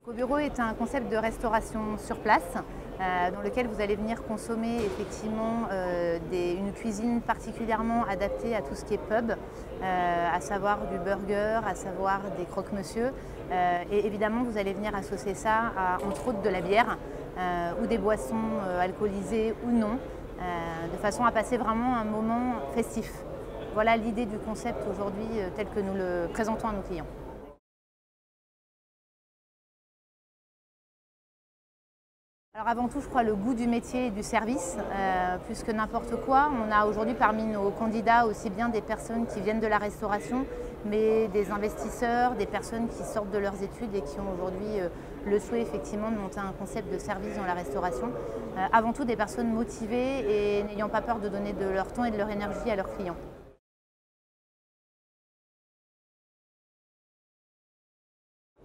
Cobureau est un concept de restauration sur place dans lequel vous allez venir consommer effectivement une cuisine particulièrement adaptée à tout ce qui est pub, à savoir du burger, à savoir des croque-monsieur. Et évidemment, vous allez venir associer ça à, entre autres, de la bière ou des boissons alcoolisées ou non, de façon à passer vraiment un moment festif. Voilà l'idée du concept aujourd'hui tel que nous le présentons à nos clients. Alors avant tout, je crois, le goût du métier et du service, plus que n'importe quoi. On a aujourd'hui parmi nos candidats aussi bien des personnes qui viennent de la restauration, mais des investisseurs, des personnes qui sortent de leurs études et qui ont aujourd'hui le souhait effectivement de monter un concept de service dans la restauration. Avant tout, des personnes motivées et n'ayant pas peur de donner de leur temps et de leur énergie à leurs clients.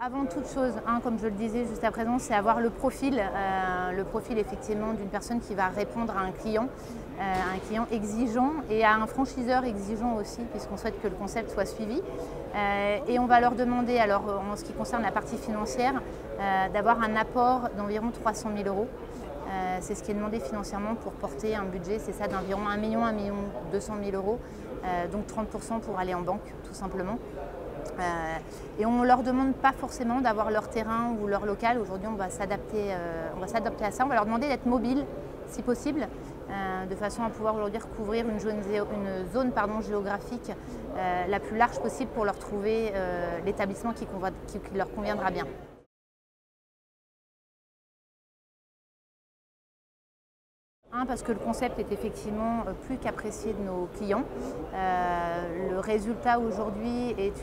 Avant toute chose, comme je le disais juste à présent, c'est avoir le profil effectivement d'une personne qui va répondre à un client exigeant et à un franchiseur exigeant aussi, puisqu'on souhaite que le concept soit suivi. Et on va leur demander, alors en ce qui concerne la partie financière, d'avoir un apport d'environ 300 000 euros. C'est ce qui est demandé financièrement pour porter un budget, c'est ça, d'environ 1 million, 200 000 euros, donc 30% pour aller en banque tout simplement. Et on ne leur demande pas forcément d'avoir leur terrain ou leur local. Aujourd'hui, on va s'adapter à ça. On va leur demander d'être mobile, si possible, de façon à pouvoir aujourd'hui recouvrir une zone géographique la plus large possible pour leur trouver l'établissement qui leur conviendra bien. Parce que le concept est effectivement plus qu'apprécié de nos clients. Le résultat aujourd'hui est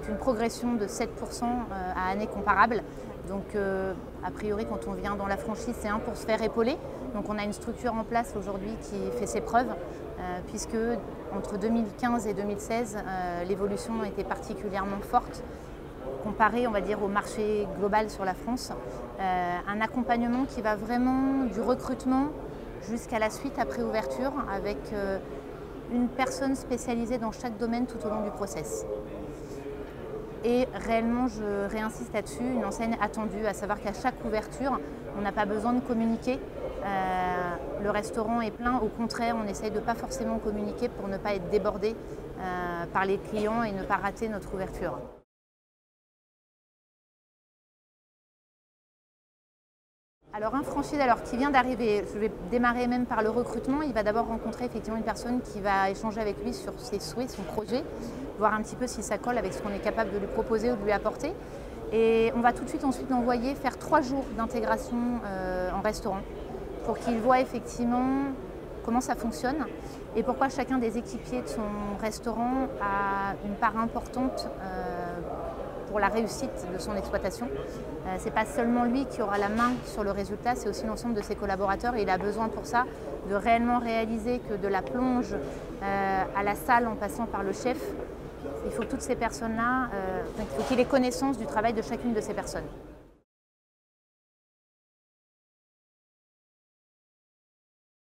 une progression de 7% à année comparable. Donc a priori, quand on vient dans la franchise, c'est pour se faire épauler. Donc on a une structure en place aujourd'hui qui fait ses preuves, puisque entre 2015 et 2016, l'évolution a été particulièrement forte comparé, on va dire, au marché global sur la France. Un accompagnement qui va vraiment du recrutement jusqu'à la suite après ouverture avec une personne spécialisée dans chaque domaine tout au long du process. Et réellement, je réinsiste là-dessus, une enseigne attendue, à savoir qu'à chaque ouverture, on n'a pas besoin de communiquer. Le restaurant est plein, au contraire, on essaye de ne pas forcément communiquer pour ne pas être débordé par les clients et ne pas rater notre ouverture. Alors un franchisé qui vient d'arriver, je vais démarrer même par le recrutement. Il va d'abord rencontrer effectivement une personne qui va échanger avec lui sur ses souhaits, son projet, voir un petit peu si ça colle avec ce qu'on est capable de lui proposer ou de lui apporter. Et on va tout de suite ensuite l'envoyer faire 3 jours d'intégration en restaurant pour qu'il voit effectivement comment ça fonctionne et pourquoi chacun des équipiers de son restaurant a une part importante pour la réussite de son exploitation. Ce n'est pas seulement lui qui aura la main sur le résultat, c'est aussi l'ensemble de ses collaborateurs et il a besoin pour ça de réellement réaliser que de la plonge à la salle en passant par le chef, il faut que toutes ces personnes-là, il faut qu'il ait connaissance du travail de chacune de ces personnes.